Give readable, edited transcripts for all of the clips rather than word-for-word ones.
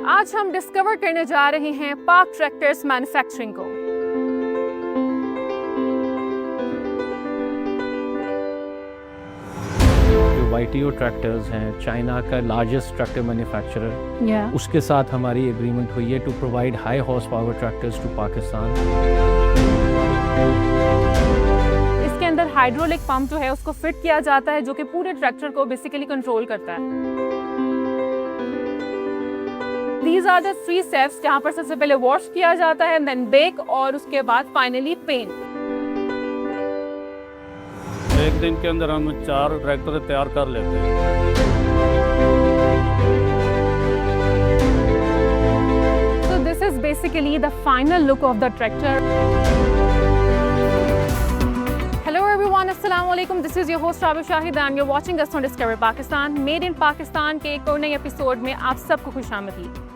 आज हम डिस्कवर करने जा रहे हैं पाक ट्रैक्टर्स मैन्युफैक्चरिंग को। YTO ट्रैक्टर्स हैं, चाइना का लार्जेस्ट ट्रैक्टर मैन्युफैक्चरर, उसके साथ हमारी एग्रीमेंट हुई है to provide high horse power tractors to Pakistan. इसके अंदर हाइड्रोलिक पंप जो है उसको फिट किया जाता है, जो कि पूरे ट्रैक्टर को बेसिकली कंट्रोल करता है। These are the 3 steps जहाँ पर सबसे पहले वॉश किया जाता है, देन बेक और उसके बाद फाइनली पेंट। एक दिन के अंदर हम 4 ट्रैक्टर तैयार कर लेते हैं। So this is basically the final look of the tractor. Hello everyone, Assalamu alaikum. This is your host Rabi Shahid and you're watching us on Discover Pakistan. Made in Pakistan के एक और नए episode में आप सबको खुशामदीद।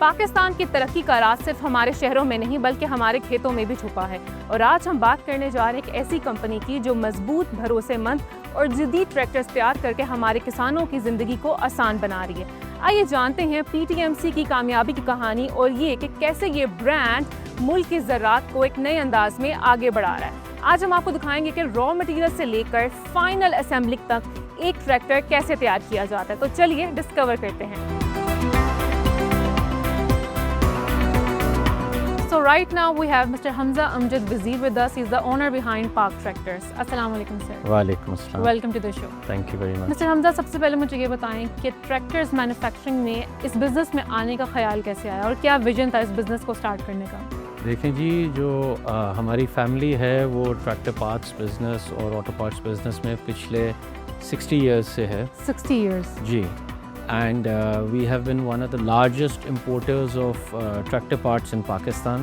पाकिस्तान की तरक्की का राज सिर्फ हमारे शहरों में नहीं बल्कि हमारे खेतों में भी छुपा है, और आज हम बात करने जा रहे हैं एक ऐसी कंपनी की जो मजबूत, भरोसेमंद और जदीद ट्रैक्टर्स तैयार करके हमारे किसानों की ज़िंदगी को आसान बना रही है। आइए जानते हैं PTMC की कामयाबी की कहानी और ये कि कैसे ये ब्रांड मुल्क की ज़राअत को एक नए अंदाज में आगे बढ़ा रहा है। आज हम आपको दिखाएंगे कि रॉ मटीरियल से लेकर फाइनल असेंबली तक एक ट्रैक्टर कैसे तैयार किया जाता है। तो चलिए डिस्कवर करते हैं। So right now we have Mr. Hamza Amjad Wazir with us. He's the owner behind Park Tractors. Assalamu alaikum sir. वालेकुम अस्सलाम। Welcome to the show. Thank you very much. Mr. Hamza, सबसे पहले मुझे ये बताएं कि ट्रैक्टर्स मैन्युफैक्चरिंग में इस बिज़नेस में आने का ख्याल कैसे आया और क्या विजन था इस बिज़नेस को स्टार्ट करने का? देखें जी, जो हमारी फैमिली है वो ट्रैक्टर पार्ट्स बिजनेस और ऑटो पार्ट्स बिजनेस में पिछले 60 इयर्स से है। 60 years. Ji, and we have been one of the largest importers of tractor parts in Pakistan.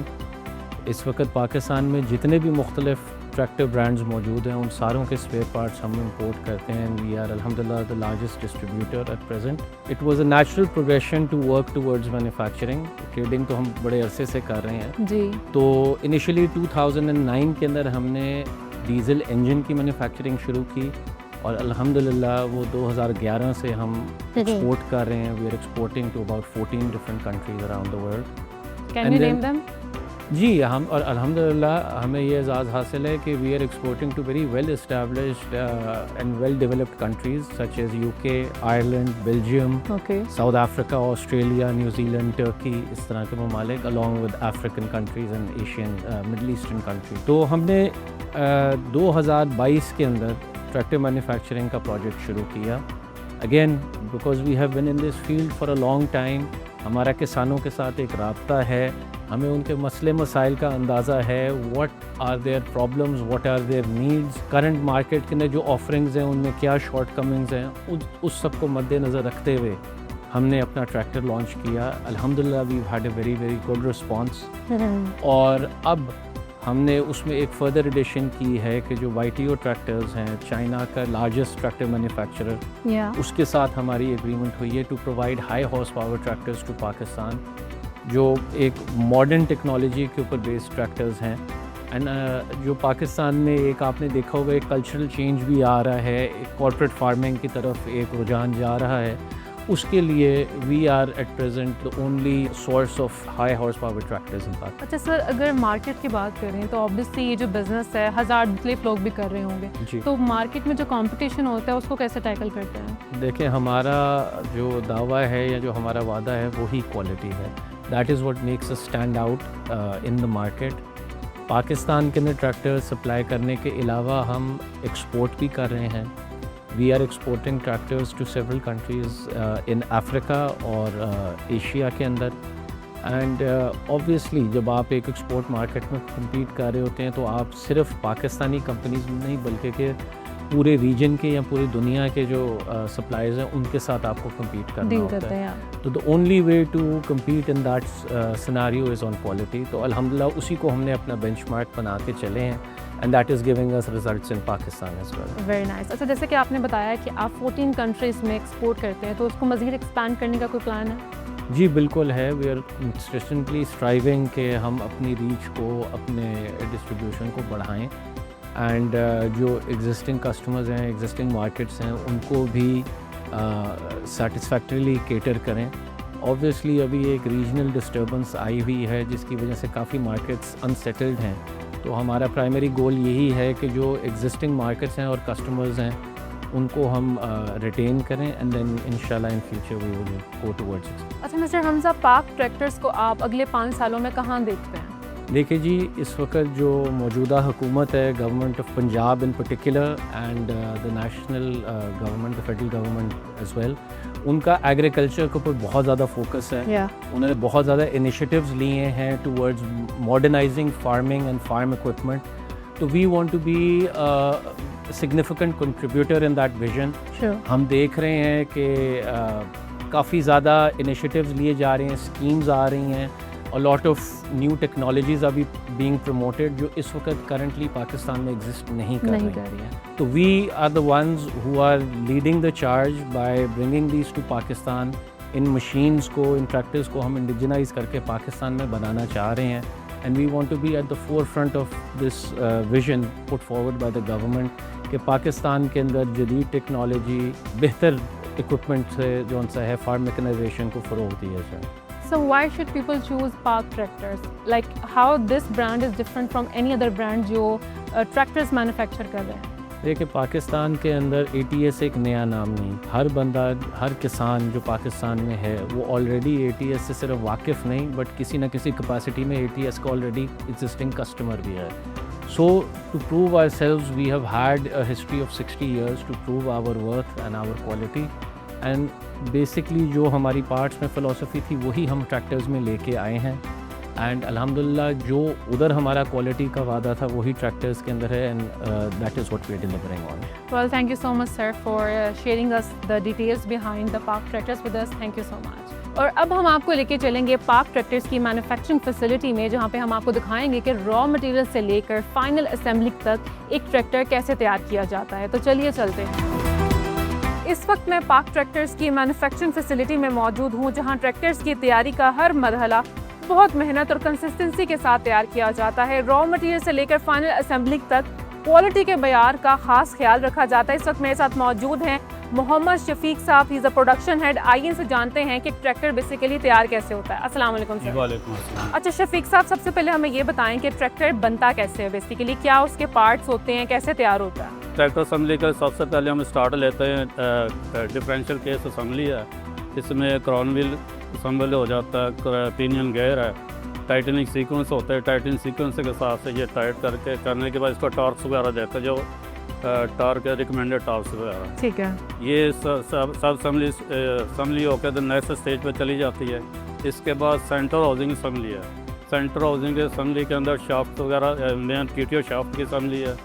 इस वक्त पाकिस्तान में जितने भी मुख्तलिफ ट्रैक्टर ब्रांड्स मौजूद हैं उन सारों के स्पेयर पार्ट्स हम इंपोर्ट करते हैं। वी आर अल्हम्दुलिल्लाह the largest distributor at present. It was a natural progression to work towards manufacturing. Trading तो हम बड़े अरसे से कर रहे हैं जी। तो इनिशियली 2009 के अंदर हमने डीजल इंजन की मैन्युफैक्चरिंग शुरू की और अल्हम्दुलिल्लाह वो 2011 से हम एक्सपोर्ट कर रहे हैं। We are exporting to about 14 different countries around the world. Can you name them? जी, हम और अल्हम्दुलिल्लाह हमें ये एजाज़ हासिल है कि we are exporting to very well established and well developed countries such as UK, Ireland, Belgium, South Africa, Australia, New Zealand, Turkey, इस तरह के ममालिक along with African countries and Asian Middle Eastern country. तो हमने 2022 के अंदर ट्रैक्टर मैन्युफैक्चरिंग का project शुरू किया। Again because we have been in this field for a long time, हमारा किसानों के साथ एक राब्ता है, हमें उनके मसले मसाइल का अंदाज़ा है, what are their problems, what are their needs, current market के अंदर जो ऑफरिंग्स हैं उनमें क्या शॉर्ट कमिंग्स हैं, उस सब को मद्देनज़र रखते हुए हमने अपना ट्रैक्टर लॉन्च किया। अल्हम्दुलिल्लाह we had a very very good response. और अब हमने उसमें एक फर्दर एडिशन की है कि जो YTO ट्रैक्टर्स हैं, चाइना का लार्जेस्ट ट्रैक्टर मैन्युफैक्चरर, उसके साथ हमारी एग्रीमेंट हुई है to provide high horse power tractors to Pakistan, जो एक मॉडर्न टेक्नोलॉजी के ऊपर बेस्ड ट्रैक्टर्स हैं। एंड जो पाकिस्तान में एक आपने देखा होगा एक कल्चरल चेंज भी आ रहा है, एक कॉर्पोरेट फार्मिंग की तरफ एक रुझान जा रहा है, उसके लिए we are at present the only source of high horse power tractors in Pakistan. अच्छा सर, अगर मार्केट की बात करें तो ऑब्वियसली ये जो बिज़नेस है हज़ार मुख्तलिफ लोग भी कर रहे होंगे, तो मार्केट में जो कंपटीशन होता है उसको कैसे टैकल करते हैं? देखें, हमारा जो दावा है या जो हमारा वादा है वो ही क्वालिटी है। That is what makes us stand out in the market. Pakistan के अंदर ट्रैक्टर सप्लाई करने के अलावा हम एक्सपोर्ट भी कर रहे हैं। We are exporting tractors to several countries in Africa और एशिया के अंदर। एंड ऑब्वियसली जब आप एक एक्सपोर्ट मार्केट में कम्पीट कर रहे होते हैं तो आप सिर्फ पाकिस्तानी कंपनीज में नहीं बल्कि के पूरे रीजन के या पूरी दुनिया के जो सप्लायर्स हैं उनके साथ आपको कम्पीट करना होता है। तो the only way to compete in that scenario is on quality. तो अल्हम्दुलिल्लाह उसी को हमने अपना बेंचमार्क बना के चले हैं and that is giving us results in Pakistan as well. Very nice. अच्छा, जैसे कि आपने बताया कि आप 14 कंट्रीज़ में एक्सपोर्ट करते हैं, तो उसको मज़ीद एक्सपैंड करने का कोई प्लान है? जी बिल्कुल है। वी आर कंसिस्टेंटली स्ट्राइविंग कि हम अपनी रीच को, अपने डिस्ट्रीब्यूशन को बढ़ाएं एंड जो एग्जिस्टिंग कस्टमर्स हैं, एग्जिस्टिंग मार्केट्स हैं, उनको भी सेटिस्फैक्टरीली केटर करें ऑब्वियसली अभी एक रीजनल डिस्टर्बेंस आई हुई है जिसकी वजह से काफ़ी मार्केट्स अनसेटल्ड हैं। तो हमारा प्राइमरी गोल यही है कि जो एग्जिस्टिंग मार्केट्स हैं और कस्टमर्स हैं उनको हम रिटेन करें एंड देन इंशाल्लाह in future we will go towards it. अच्छा मिस्टर हमज़ा, पाक ट्रैक्टर्स को आप अगले 5 सालों में कहाँ देखते हैं? देखिए जी, इस वक्त जो मौजूदा हुकूमत है, government of Punjab in particular and the national government, the federal government as well, उनका एग्रीकल्चर के ऊपर बहुत ज़्यादा फोकस है। उन्होंने बहुत ज़्यादा इनिशिएटिव्स लिए हैं towards modernising farming and farm equipment. तो we want to be significant contributor in that vision. हम देख रहे हैं कि काफ़ी ज़्यादा इनिशिएटिव्स लिए जा रहे हैं, स्कीम्स आ रही हैं और लॉट ऑफ न्यू टेक्नोलॉजीज़ अभी बीइंग प्रमोटेड जो इस वक्त करंटली पाकिस्तान में एग्जिस्ट नहीं कर रही हैं। तो we are the ones who are leading the charge by bringing these to Pakistan. इन मशीन्स को, इन ट्रैक्टर्स को हम इंडिजनाइज करके पाकिस्तान में बनाना चाह रहे हैं and we want to be at the forefront of this vision put forward by the government कि पाकिस्तान के अंदर जदीद टेक्नोलॉजी, बेहतर इक्विपमेंट से जो उनसा है फार्म मैकेनाइजेशन को फ़रोग़ दिया जाए। So why should people choose Park Tractors? Like how this brand is different from any other brand जो tractors manufacture कर रहे हैं? देखिए, पाकिस्तान के अंदर ATS एक नया नाम नहीं। हर बंदा, हर किसान जो पाकिस्तान में है वो ऑलरेडी ATS से सिर्फ वाकिफ़ नहीं बट किसी न किसी कैपेसिटी में ATS का ऑलरेडी एग्जिस्टिंग कस्टमर भी है। So to prove ourselves we have had a history of 60 years to prove our worth and our quality and basically जो हमारी पार्ट्स में फ़िलॉसफी थी वही हम ट्रैक्टर्स में लेके आए हैं एंड अल्हम्दुलिल्लाह जो उधर हमारा क्वालिटी का वादा था वही ट्रैक्टर्स के अंदर है and that is what we are delivering on. Well, thank you so much sir for sharing us the details behind the Park Tractors with us. Thank you so much. और अब हम आपको लेके चलेंगे पार्क ट्रैक्टर्स की manufacturing facility में जहाँ पे हम आपको दिखाएंगे कि रॉ मटेरियल से लेकर फाइनल असेंबली तक एक ट्रैक्टर कैसे तैयार किया जाता है। तो चलिए चलते हैं। इस वक्त मैं पार्क ट्रैक्टर्स की मैन्युफैक्चरिंग फैसिलिटी में मौजूद हूँ जहाँ ट्रैक्टर्स की तैयारी का हर मरहला बहुत मेहनत और कंसिस्टेंसी के साथ तैयार किया जाता है। रॉ मटेरियल से लेकर फाइनल असेंबली तक क्वालिटी के बयार का खास ख्याल रखा जाता है। इस वक्त मेरे साथ मौजूद हैं मोहम्मद शफीक साहब, he is a production head. आइए इनसे जानते हैं कि ट्रैक्टर बेसिकली तैयार कैसे होता है। अस्सलाम वालेकुम सर। वालेकुम अस्सलाम। अच्छा शफीक साहब, सबसे पहले हमें ये बताएं कि ट्रैक्टर बनता कैसे है, बेसिकली क्या उसके पार्ट्स होते हैं, कैसे तैयार होता है? ट्रैक्टर असम्बली का सबसे पहले हम स्टार्ट लेते हैं डिफरेंशियल केस असम्बली है। इसमें क्रॉन व्हील असम्बल हो जाता है, पिनियन गेयर है, टाइटनिंग सीक्वेंस होता है। टाइटनिंग सीक्वेंस के साथ से ये टाइट करने के बाद इसको टॉर्क्स वगैरह देते हैं, जो टार्क रिकमेंडेड टॉर्क्स वगैरह। ठीक है। ये सब असम्बली होकर द नेक्स्ट स्टेज पे चली जाती है। इसके बाद सेंटर हाउसिंग असम्बली है। सेंटर हाउसिंग असम्बली के अंदर शाफ्ट वगैरह, मेन PTO शाफ्ट की असम्बली है,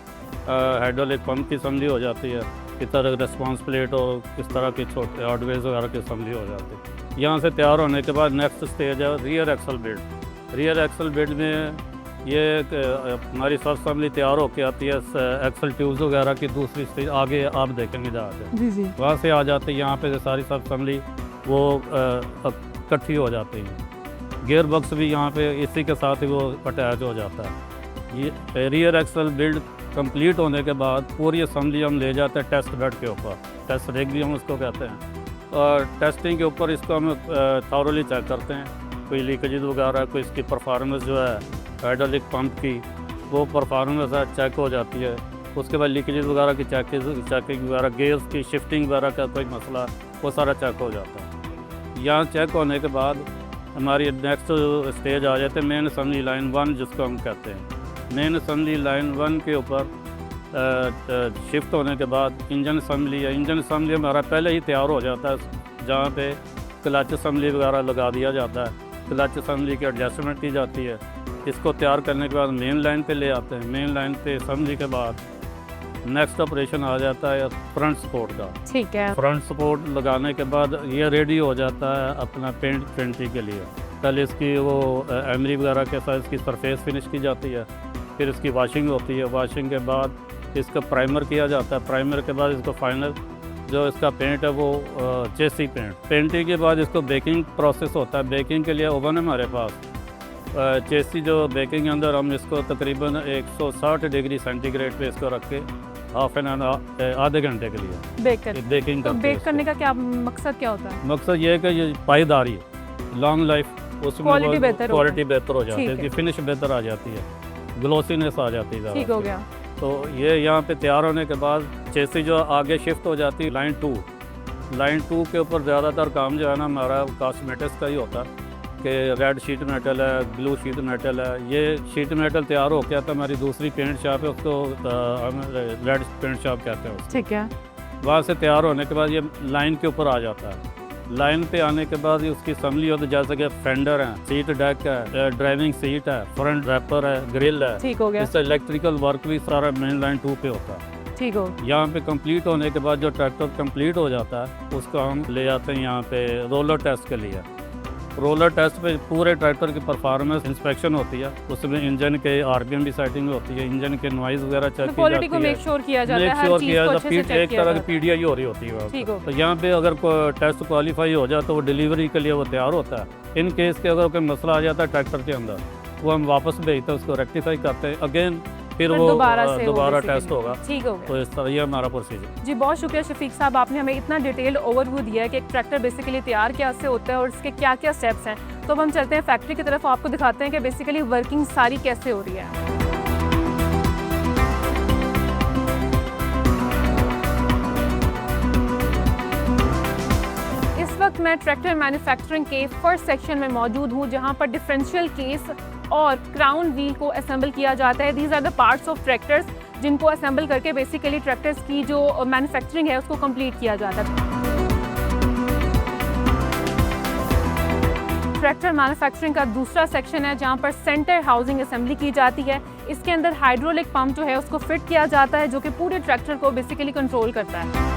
हाइड्रोलिक पंप की असम्बली हो जाती है, इस तरह रेस्पॉन्स प्लेट और इस तरह की छोटे हार्डवेयर वगैरह की असम्बली हो जाती है। यहाँ से तैयार होने के बाद नेक्स्ट स्टेज है rear axle build. Rear axle build में ये हमारी सब असम्बली तैयार होकर आती है। एक्सल ट्यूब्स वगैरह की दूसरी स्टेज आगे आप देखेंगे जाके, जी जी, वहाँ से आ जाते हैं। यहाँ पे सारी सब असम्बली वो इकट्ठी हो जाती है। गियर बॉक्स भी यहाँ पे इसी के साथ ही वो अटैच हो जाता है। ये रियर एक्सल बिल्ड कंप्लीट होने के बाद पूरी असम्बली हम ले जाते हैं टेस्ट बेड के ऊपर। टेस्ट रेक भी हम उसको कहते हैं। और टेस्टिंग के ऊपर इसको हम थॉरली चेक करते हैं, कोई लीकेज वगैरह, कोई इसकी परफॉर्मेंस जो है हाइड्रोलिक पंप की वो परफॉर्मेंस चेक हो जाती है। उसके बाद लीकेज वगैरह की चेकिंग वगैरह, गेयर्स की शिफ्टिंग वगैरह का कोई मसला, वो सारा चेक हो जाता है। यहाँ चेक होने के बाद हमारी नेक्स्ट स्टेज आ जाते हैं मेन असम्बली लाइन 1 जिसको हम कहते हैं। मेन असम्बली लाइन 1 के ऊपर शिफ्ट होने के बाद इंजन असम्बली है। इंजन असम्बली हमारा पहले ही तैयार हो जाता है, जहाँ पे क्लच असम्बली वगैरह लगा दिया जाता है। क्लच असम्बली की एडजस्टमेंट की जाती है। इसको तैयार करने के बाद मेन लाइन पे ले आते हैं। मेन लाइन पे असम्बली के बाद नेक्स्ट ऑपरेशन आ जाता है फ्रंट सपोर्ट का। ठीक है। फ्रंट सपोर्ट लगाने के बाद ये रेडी हो जाता है अपना पेंटिंग के लिए। पहले इसकी वो एमरी वगैरह के साथ इसकी सरफेस फिनिश की जाती है, फिर इसकी वाशिंग होती है। वाशिंग के बाद इसका प्राइमर किया जाता है। प्राइमर के बाद इसको फाइनल जो इसका पेंट है वो चेसी पेंटिंग के बाद इसको बेकिंग प्रोसेस होता है। बेकिंग के लिए ओवन है हमारे पास। चेसी जो बेकिंग के अंदर हम इसको तकरीबन 160 डिग्री सेंटीग्रेड पे इसको रख के हाफ एन आवर, आधे घंटे के लिए बेकिंग बेकिंग तो बेक करने का क्या मकसद क्या होता है? मकसद ये है कि ये पाईदारी है। लॉन्ग लाइफ उसमें Quality बेहतर होगा। क्वालिटी बेहतर हो जाती ठीक है, है। कि फिनिश बेहतर आ जाती है, ग्लोसीनेस आ जाती है ठीक ज़्यादा हो से। गया। तो ये यहाँ पे तैयार होने के बाद चेसी जो आगे शिफ्ट हो जाती है लाइन 2। लाइन 2 के ऊपर ज़्यादातर काम जो है ना हमारा कॉस्मेटिक्स का ही होता है कि रेड शीट मेटल है, ब्लू शीट मेटल है। ये शीट मेटल तैयार हो गया तो हमारी दूसरी पेंट शॉप है, उसको हम रेड पेंट शॉप कहते हैं उसको। ठीक है। वहाँ से तैयार होने के बाद ये लाइन के ऊपर आ जाता है। लाइन पे आने के बाद ये उसकी असम्बली होती है, जैसे कि फेंडर है, सीट डेक है, ड्राइविंग सीट है, फ्रंट रैपर है, ग्रिल है। ठीक हो गया। इससे इलेक्ट्रिकल वर्क भी सारा मेन लाइन 2 पे होता है। ठीक हो। यहाँ पे कंप्लीट होने के बाद जो ट्रैक्टर कंप्लीट हो जाता है उसको हम ले जाते हैं यहाँ पे रोलर टेस्ट के लिए। रोलर टेस्ट पे पूरे ट्रैक्टर की परफॉर्मेंस इंस्पेक्शन होती है, उसमें इंजन के आरपीएम भी सेटिंग होती है, इंजन के नॉइज वगैरह चेक की क्वालिटी जाती को है। मेक श्योर किया जाता है, मेक हर श्योर चीज किया को जाता अच्छे है, से चेक एक किया तरह की जाता है। पीडीआई हो रही होती है वहाँ पे। ठीक हो। तो यहाँ पे अगर टेस्ट क्वालिफाई हो जाए तो वो डिलीवरी के लिए वो तैयार होता है। इन केस के अगर कोई मसला आ जाता है ट्रैक्टर के अंदर, वो हम वापस भेजते हैं, उसको रेक्टिफाई करते हैं, अगेन फिर वो दोबारा टेस्ट होगा। ठीक हो गया। तो इस तरह ये हमारा प्रोसीजर। जी बहुत शुक्रिया शफीक साहब, आपने हमें इतना डिटेल ओवरव्यू दिया है कि एक ट्रैक्टर बेसिकली तैयार कैसे होता है और इसके क्या क्या स्टेप्स हैं। तो अब हम चलते हैं फैक्ट्री की तरफ, आपको दिखाते हैं कि बेसिकली वर्किंग सारी कैसे हो रही है। इस वक्त मैं ट्रैक्टर मैन्युफैक्चरिंग के फर्स्ट सेक्शन में मौजूद हूँ, जहाँ पर डिफरेंशियल केस और क्राउन व्हील को असेंबल किया जाता है। These are the parts of tractors जिनको असेंबल करके बेसिकली ट्रैक्टर्स की जो मैन्युफैक्चरिंग है उसको कंप्लीट किया जाता है। ट्रैक्टर मैन्युफैक्चरिंग का दूसरा सेक्शन है जहाँ पर सेंटर हाउसिंग असेंबली की जाती है। इसके अंदर हाइड्रोलिक पंप जो है उसको फिट किया जाता है, जो कि पूरे ट्रैक्टर को बेसिकली कंट्रोल करता है।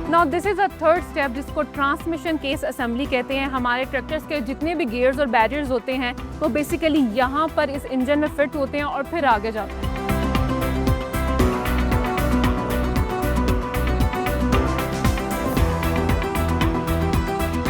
Now this is a third step जिसको ट्रांसमिशन केस असेंबली कहते हैं। हमारे ट्रैक्टर्स के जितने भी गियर्स और बैरियर्स होते हैं वो बेसिकली यहाँ पर इस इंजन में फिट होते हैं और फिर आगे जाते हैं।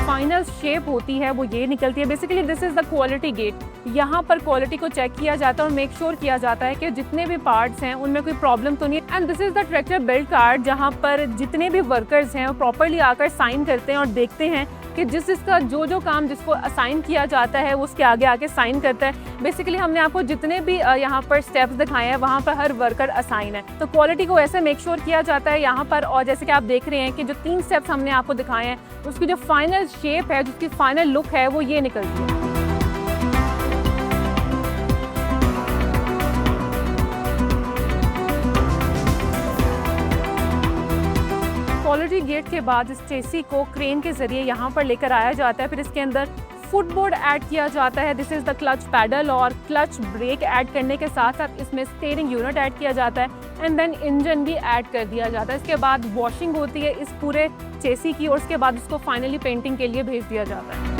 फाइनल शेप होती है वो ये निकलती है। Basically this is the quality gate. यहाँ पर क्वालिटी को चेक किया जाता है और मेक श्योर किया जाता है कि जितने भी पार्ट्स हैं उनमें कोई प्रॉब्लम तो नहीं है। And this is the tractor build card, जहाँ पर जितने भी वर्कर्स हैं वो प्रॉपरली आकर साइन करते हैं और देखते हैं कि जिसका जो काम जिसको असाइन किया जाता है वो उसके आगे आके साइन करता है। बेसिकली हमने आपको जितने भी यहाँ पर स्टेप्स दिखाए हैं वहाँ पर हर वर्कर असाइन है। तो क्वालिटी को ऐसे मेक श्योर किया जाता है यहाँ पर। और जैसे कि आप देख रहे हैं कि जो 3 स्टेप्स हमने आपको दिखाए हैं उसकी जो फाइनल शेप है, जिसकी फाइनल लुक है वो ये निकलती है। क्वालिटी गेट के बाद इस चेसी को क्रेन के जरिए यहाँ पर लेकर आया जाता है। फिर इसके अंदर फुटबोर्ड ऐड किया जाता है। This is the clutch pedal और क्लच ब्रेक ऐड करने के साथ साथ इसमें स्टीयरिंग यूनिट ऐड किया जाता है एंड देन इंजन भी ऐड कर दिया जाता है। इसके बाद वॉशिंग होती है इस पूरे चेसी की और उसके बाद उसको फाइनली पेंटिंग के लिए भेज दिया जाता है।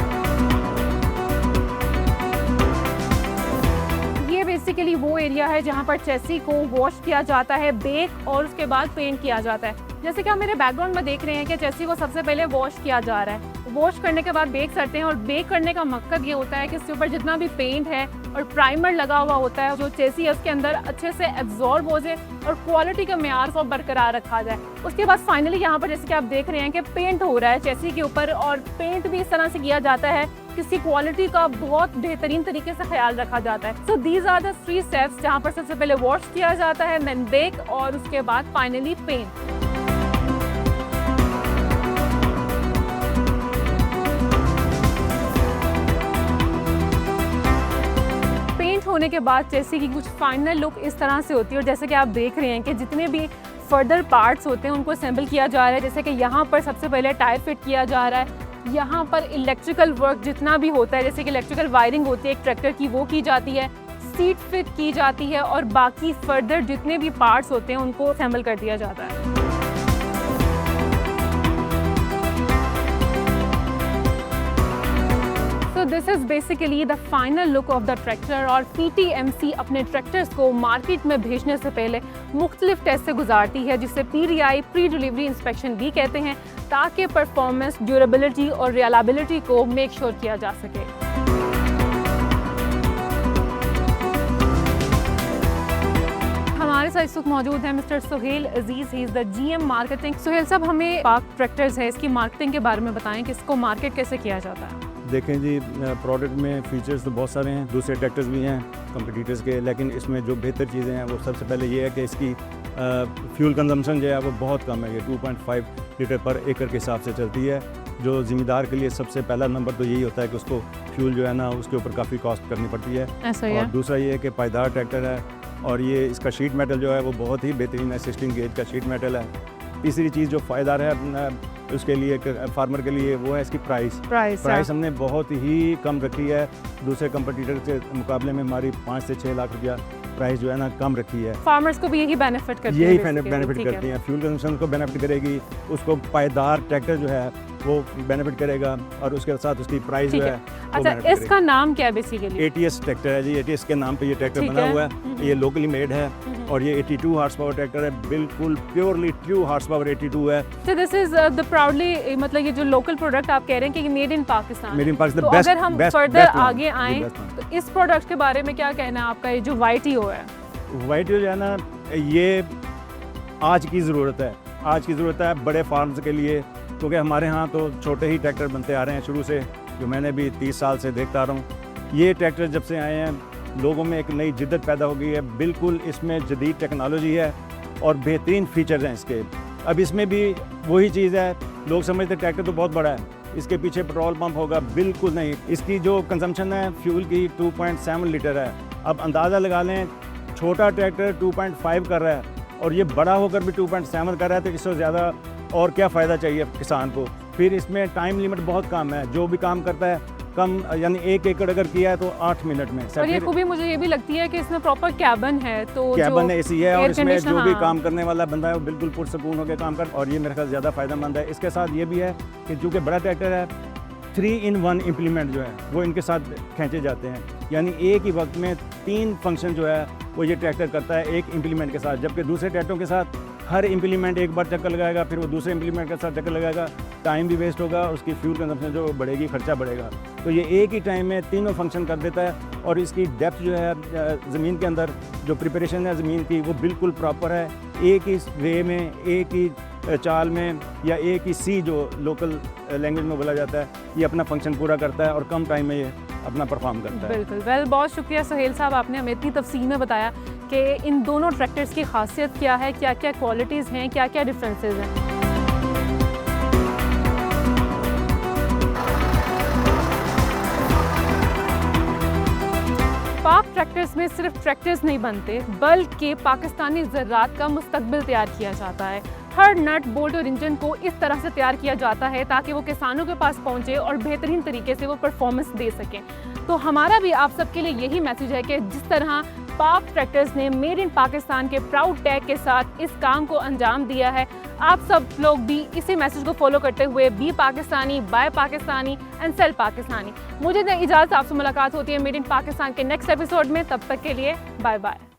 ये बेसिकली वो एरिया है जहाँ पर चेसी को वॉश किया जाता है, बेक और उसके बाद पेंट किया जाता है। जैसे कि आप मेरे बैकग्राउंड में देख रहे हैं कि चेसी को सबसे पहले वॉश किया जा रहा है। वॉश करने के बाद बेक करते हैं और बेक करने का मकसद ये होता है कि इसके ऊपर जितना भी पेंट है और प्राइमर लगा हुआ होता है, जो चेसी है उसके अंदर अच्छे से एब्जॉर्ब हो जाए और क्वालिटी का मेयार को बरकरार रखा जाए। उसके बाद फाइनली यहाँ पर जैसे कि आप देख रहे हैं कि पेंट हो रहा है चेसी के ऊपर और पेंट भी इस तरह से किया जाता है कि इसकी क्वालिटी का बहुत बेहतरीन तरीके से ख्याल रखा जाता है। So these are the 3 steps जहाँ पर सबसे पहले वॉश किया जाता है, देन बेक और उसके बाद फाइनली पेंट। होने के बाद चेसी की कुछ फाइनल लुक इस तरह से होती है। और जैसे कि आप देख रहे हैं कि जितने भी फर्दर पार्ट्स होते हैं उनको असेंबल किया जा रहा है। जैसे कि यहाँ पर सबसे पहले टायर फिट किया जा रहा है, यहाँ पर इलेक्ट्रिकल वर्क जितना भी होता है, जैसे कि इलेक्ट्रिकल वायरिंग होती है एक ट्रैक्टर की, वो की जाती है, सीट फिट की जाती है और बाकी फर्दर जितने भी पार्ट्स होते हैं उनको असेंबल कर दिया जाता है। This is basically the final look of the tractor. और PTMC अपने ट्रैक्टर्स को मार्केट में भेजने से पहले मुख्तलिफ टेस्ट से गुजारती है, जिसे PDI प्री डिलीवरी इंस्पेक्शन भी कहते हैं, ताकि परफॉर्मेंस, ड्यूरेबिलिटी और रिलायबिलिटी को मेक श्योर किया जा सके। हमारे हमारे साथ इस वक्त मौजूद है mister Suhail Aziz, he is the GM marketing. Suhail sahab, हमें पाक ट्रैक्टर्स है, इसकी मार्केटिंग के बारे में बताएं कि इसको मार्केट कैसे किया जाता है। देखें जी, प्रोडक्ट में फीचर्स तो बहुत सारे हैं, दूसरे ट्रैक्टर्स भी हैं कंपटीटर्स के, लेकिन इसमें जो बेहतर चीज़ें हैं वो सबसे पहले ये है कि इसकी फ्यूल कंजम्पशन जो है वो बहुत कम है। ये 2.5 लीटर पर एकड़ के हिसाब से चलती है, जो ज़िम्मेदार के लिए सबसे पहला नंबर तो यही होता है कि उसको फ्यूल जो है ना उसके ऊपर काफ़ी कॉस्ट करनी पड़ती है। ऐसा ही और है। दूसरा ये है कि पायदार ट्रैक्टर है, और ये इसका शीट मेटल जो है वो बहुत ही बेहतरीन है, 16 गेज का शीट मेटल है। तीसरी चीज़ जो फ़ायदा है उसके लिए फार्मर के लिए वो है इसकी प्राइस हमने बहुत ही कम रखी है। दूसरे कंपटीटर के मुकाबले में हमारी 5 से 6 लाख रुपया प्राइस जो है ना कम रखी है। फार्मर्स को भी यही बेनिफिट करती है, यही basically, बेनिफिट ठीक है। करती हैं, फ्यूल कंजम्पशन को बेनिफिट करेगी, उसको पायदार ट्रैक्टर जो है वो बेनिफिट करेगा, और उसके साथ उसकी प्राइस जो ठीक है है। वो अच्छा, benefit इसका नाम क्या है बेसिकली? ATS ट्रैक्टर है जी। ATS के नाम पे ये ट्रैक्टर ठीक बना है। हुआ है, ये लोकली मेड है, और ये 82 हार्स पावर ट्रैक्टर है, बिल्कुल प्योरली ट्रू हार्स पावर 82 है। So this is the proudly, मतलब ये जो लोकल प्रोडक्ट आप कह रहे हैं कि made in Pakistan. Made in Pakistan, तो बेस्ट अगर हम बेस्ट फर्दर बेस्ट आगे आएं तो इस प्रोडक्ट के बारे में क्या कहना है आपका? ये जो YTO है, वाइट जो है ना, ये आज की ज़रूरत है, आज की ज़रूरत है बड़े फार्म्स के लिए, क्योंकि हमारे यहाँ तो छोटे ही ट्रैक्टर बनते आ रहे हैं शुरू से, जो मैंने भी 30 साल से देखता आ रहा हूँ। ये ट्रैक्टर जब से आए हैं लोगों में एक नई जिद्दत पैदा हो गई है, बिल्कुल इसमें जदीद टेक्नोलॉजी है और बेहतरीन फीचर्स हैं इसके। अब इसमें भी वही चीज़ है, लोग समझते हैं ट्रैक्टर तो बहुत बड़ा है, इसके पीछे पेट्रोल पंप होगा, बिल्कुल नहीं। इसकी जो कंजम्पशन है फ्यूल की 2.7 लीटर है। अब अंदाज़ा लगा लें, छोटा ट्रैक्टर 2.5 कर रहा है और ये बड़ा होकर भी 2.7 कर रहा है, तो इससे ज़्यादा और क्या फ़ायदा चाहिए किसान को। फिर इसमें टाइम लिमिट बहुत कम है, जो भी काम करता है कम, यानी 1 एकड़ अगर किया है तो 8 मिनट में। और ये खूबी मुझे ये भी लगती है कि इसमें प्रॉपर कैबिन है, तो कैबिन है, AC है, और इसमें जो भी हाँ। काम करने वाला बंदा है वो बिल्कुल पुरसकून होकर काम कर, और ये मेरे ख्याल ज़्यादा फ़ायदेमंद है। इसके साथ ये भी है कि चूँकि बड़ा ट्रैक्टर है, 3-in-1 इम्प्लीमेंट जो है वो इनके साथ खींचे जाते हैं, यानी एक ही वक्त में 3 फंक्शन जो है वो ये ट्रैक्टर करता है एक इम्प्लीमेंट के साथ। जबकि दूसरे ट्रैक्टरों के साथ हर इम्प्लीमेंट एक बार चक्कर लगाएगा, फिर वो दूसरे इम्प्लीमेंट के साथ चक्कर लगाएगा, टाइम भी वेस्ट होगा, उसकी फ्यूल कंजम्पशन जो बढ़ेगी, खर्चा बढ़ेगा। तो ये एक ही टाइम में तीनों फंक्शन कर देता है, और इसकी डेप्थ जो है ज़मीन के अंदर जो प्रिपरेशन है ज़मीन की वो बिल्कुल प्रॉपर है। एक ही वे में, एक ही चाल में, या एक ही सी जो लोकल लैंग्वेज में बोला जाता है, ये अपना फंक्शन पूरा करता है और कम टाइम में ये अपना परफॉर्म करता है। बिल्कुल। वेल, बहुत शुक्रिया सुहेल साहब, आपने हमें इतनी तफसील में बताया कि इन दोनों ट्रैक्टर्स की खासियत क्या है, क्या क्या क्वालिटीज़ हैं, क्या क्या डिफरेंसेस हैं। पाक ट्रैक्टर्स में सिर्फ ट्रैक्टर्स नहीं बनते, बल्कि पाकिस्तानी ज़राअत का मुस्तकबिल तैयार किया जाता है। हर नट, बोल्ट और इंजन को इस तरह से तैयार किया जाता है ताकि वो किसानों के पास पहुंचे और बेहतरीन तरीके से वो परफॉर्मेंस दे सकें। तो हमारा भी आप सबके लिए यही मैसेज है कि जिस तरह पाक ट्रैक्टर्स ने मेड इन पाकिस्तान के प्राउड टैग के साथ इस काम को अंजाम दिया है, आप सब लोग भी इसी मैसेज को फॉलो करते हुए be Pakistani, buy Pakistani and sell Pakistani. मुझे इजाज़त, आपसे मुलाकात होती है मेड इन पाकिस्तान के नेक्स्ट एपिसोड में। तब तक के लिए बाय बाय।